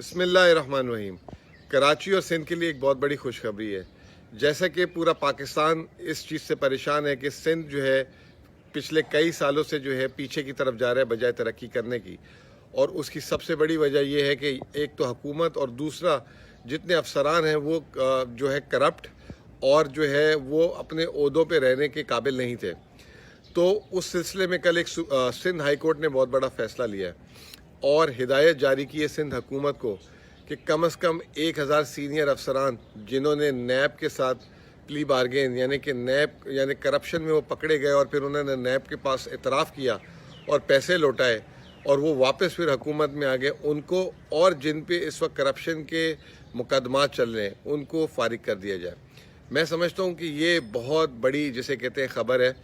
बिस्मिल्लाहिर्रहमानिर्रहीम। कराची और सिंध के लिए एक बहुत बड़ी खुशखबरी है। जैसा कि पूरा पाकिस्तान इस चीज़ से परेशान है कि सिंध जो है पिछले कई सालों से जो है पीछे की तरफ जा रहा है बजाय तरक्की करने की, और उसकी सबसे बड़ी वजह यह है कि एक तो हुकूमत और दूसरा जितने अफसरान हैं वो जो है करप्ट और जो है वो अपने ओहदों पे रहने के काबिल नहीं थे। तो उस सिलसिले में कल एक सिंध हाई कोर्ट ने बहुत बड़ा फैसला लिया है और हिदायत जारी की है सिंध हुकूमत को कि कम से कम 1000 सीनियर अफसरान जिन्होंने नैब के साथ प्ली बारगेन यानी कि नैब यानी करप्शन में वो पकड़े गए और फिर उन्होंने नैब के पास इतराफ़ किया और पैसे लौटाए और वो वापस फिर हुकूमत में आ गए, उनको और जिन पे इस वक्त करप्शन के मुकदमात चल रहे हैं उनको फारिग कर दिया जाए। मैं समझता हूँ कि ये बहुत बड़ी जिसे कहते हैं ख़बर है।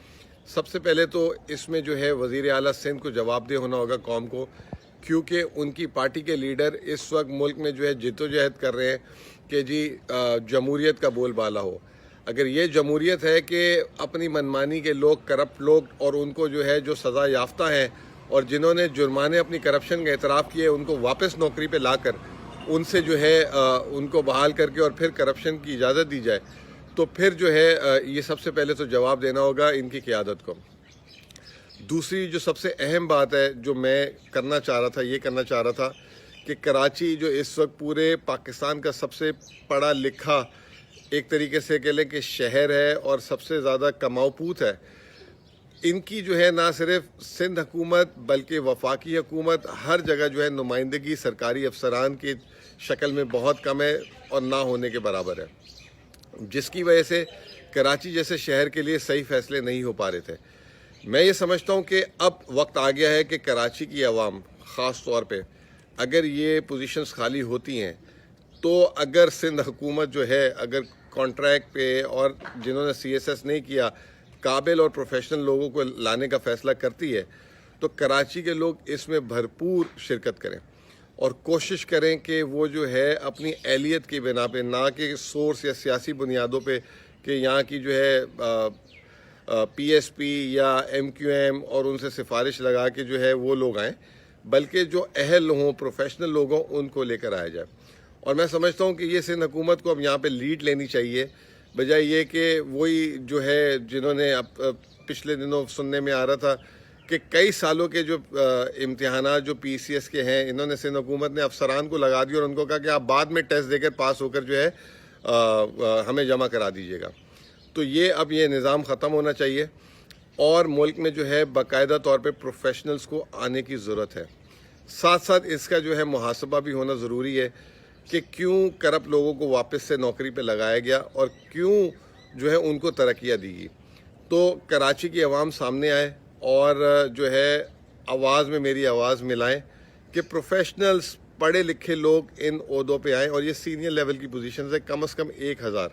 सबसे पहले तो इसमें जो है वज़ीर आला सिंध को जवाबदेह होना होगा कौम को, क्योंकि उनकी पार्टी के लीडर इस वक्त मुल्क में जो है जिद्दोजहद कर रहे हैं कि जी जमहूरियत का बोलबाला हो। अगर ये जमहूरियत है कि अपनी मनमानी के लोग, करप्ट लोग और उनको जो है जो सज़ा याफ्ता हैं और जिन्होंने जुर्माने अपनी करप्शन का एतराफ़ किए उनको वापस नौकरी पे लाकर उनसे जो है उनको बहाल करके और फिर करप्शन की इजाज़त दी जाए, तो फिर जो है ये सबसे पहले तो जवाब देना होगा इनकी क़यादत को। दूसरी जो सबसे अहम बात है जो मैं करना चाह रहा था कि कराची जो इस वक्त पूरे पाकिस्तान का सबसे पढ़ा लिखा एक तरीके से कह लें कि शहर है और सबसे ज़्यादा कमाऊपूत है, इनकी जो है ना सिर्फ सिंध हुकूमत बल्कि वफाकी हुकूमत हर जगह जो है नुमाइंदगी सरकारी अफसरान की शक्ल में बहुत कम है और ना होने के बराबर है, जिसकी वजह से कराची जैसे शहर के लिए सही फैसले नहीं हो पा रहे थे। मैं ये समझता हूँ कि अब वक्त आ गया है कि कराची की आवाम ख़ास तौर पे अगर ये पोजीशंस खाली होती हैं तो अगर सिंध हुकूमत जो है अगर कॉन्ट्रैक्ट पे और जिन्होंने CSS नहीं किया काबिल और प्रोफेशनल लोगों को लाने का फ़ैसला करती है तो कराची के लोग इसमें भरपूर शिरकत करें और कोशिश करें कि वो जो है अपनी एहलियत की बिना पे, ना कि सोर्स या सियासी बुनियादों पे कि यहाँ की जो है PSP या MQM और उनसे सिफारिश लगा के जो है वो लोग आएँ, बल्कि जो अहल हों, प्रोफेशनल लोग हों, उनको लेकर आया जाए। और मैं समझता हूँ कि ये सिंध हुकूमत को अब यहाँ पे लीड लेनी चाहिए, बजाय ये कि वही जो है जिन्होंने अब पिछले दिनों सुनने में आ रहा था कि कई सालों के जो इम्तिहानात जो PCS के हैं इन्होंने सिंध हुकूमत ने अफसरान को लगा दिया और उनको कहा कि आप बाद में टेस्ट देकर पास होकर जो है हमें जमा करा दीजिएगा। तो ये अब ये निज़ाम ख़त्म होना चाहिए और मुल्क में जो है बाकायदा तौर पे प्रोफेशनल्स को आने की ज़रूरत है। साथ साथ इसका जो है मुहासबा भी होना ज़रूरी है कि क्यों करप्ट लोगों को वापस से नौकरी पे लगाया गया और क्यों जो है उनको तरक्कियाँ दी गई। तो कराची की आवाम सामने आए और जो है आवाज़ में मेरी आवाज़ मिलाएं कि प्रोफेशनल्स पढ़े लिखे लोग इन ओहदों पे आएँ और ये सीनियर लेवल की पोजीशन है, कम से कम 1000।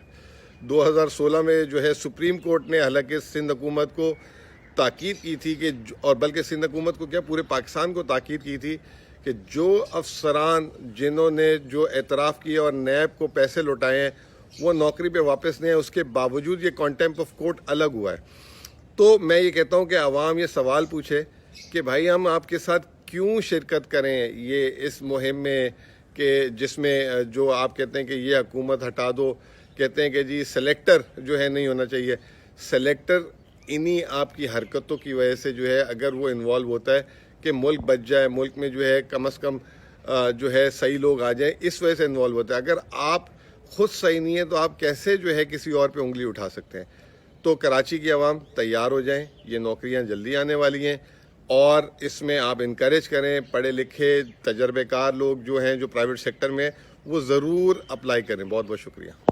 2016 में जो है सुप्रीम कोर्ट ने हालांकि सिंध हुकूमत को ताकीद की थी कि और बल्कि सिंध हुकूमत को क्या पूरे पाकिस्तान को ताकीद की थी कि जो अफसरान जिन्होंने जो एतराफ़ किया और नैब को पैसे लौटाए हैं वो नौकरी पे वापस नहीं है, उसके बावजूद ये कॉन्टेम्प्ट ऑफ कोर्ट अलग हुआ है। तो मैं ये कहता हूँ कि आवाम ये सवाल पूछे कि भाई हम आपके साथ क्यों शिरकत करें ये इस मुहिम में कि जिसमें जो आप कहते हैं कि ये हुकूमत हटा दो, कहते हैं कि जी सेलेक्टर जो है नहीं होना चाहिए। सेलेक्टर इन्हीं आपकी हरकतों की वजह से जो है अगर वो इन्वॉल्व होता है कि मुल्क बच जाए, मुल्क में जो है कम से कम जो है सही लोग आ जाएं, इस वजह से इन्वॉल्व होता है। अगर आप खुद सही नहीं है तो आप कैसे जो है किसी और पे उंगली उठा सकते हैं। तो कराची की आवाम तैयार हो जाएं, ये नौकरियां जल्दी आने वाली हैं और इसमें आप इनकरेज करें, पढ़े लिखे तजर्बेकार लोग जो हैं जो प्राइवेट सेक्टर में वो ज़रूर अप्लाई करें। बहुत बहुत शुक्रिया।